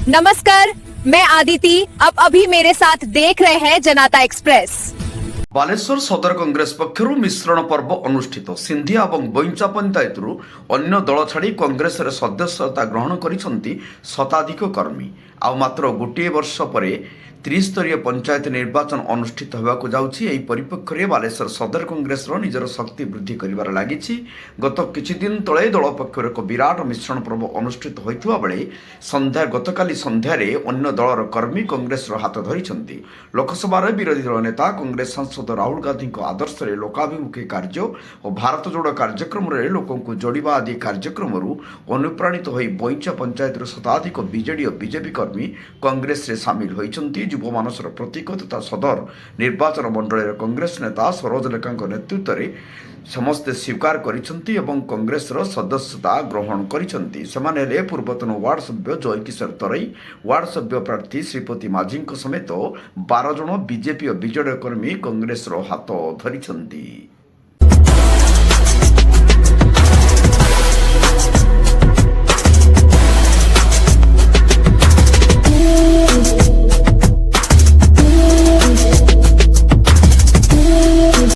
नमस्कार, मैं आदिति। अब अभी मेरे साथ देख रहे हैं जनता एक्सप्रेस। बालेश्वर सदर कांग्रेस पक्षर मिश्रण पर्व अनुष्ठित सिंधिया और बैंचा पंचायत अन्य दल छाड़ी कांग्रेस सदस्यता ग्रहण करिसेंती शताधिक कर्मी आ मात्र गोटे वर्ष पर त्रिस्तरीय पंचायत निर्वाचन अनुष्ठित होगाकू जाउछि। एही परिप्रेक्षी में बालेश्वर सदर कांग्रेस निजर शक्ति वृद्धि करिबार लागिछि। गत किछि दिन तले दल पक्षर एक विराट मिश्रण पर्व अनुष्ठित होइथिबा बेले गतकाली संध्यार अन्य दलर कर्मी कांग्रेस हाथ धरिछंती। लोकसभार विरोधी दल नेता कांग्रेस सांसद राहुल गांधी आदर्श लोकाभिमुखी कार्य और भारत जोड़ कार्यक्रम लोक जोड़ा आदि कार्यक्रम अनुप्राणित हो बैंचा पंचायत शताधिक बीजेडी और बीजेपी कर्मी कांग्रेस रे सामिल होइछंती। युव मानसर प्रतीक तथा सदर निर्वाचन मंडल कांग्रेस नेता सरोज लेखा नेतृत्व में समस्ते स्वीकार करिसेंती एवं कांग्रेस सदस्यता ग्रहण करिसेंती। सेमाने हेले पूर्वतन वार्ड सभ्य जय किशोर तराई, वार्ड सभ्य प्रार्थी श्रीपति माझी समेत 12 जन बीजेपी और बीजेडी कर्मी कांग्रेस हाथ धरिसेंती।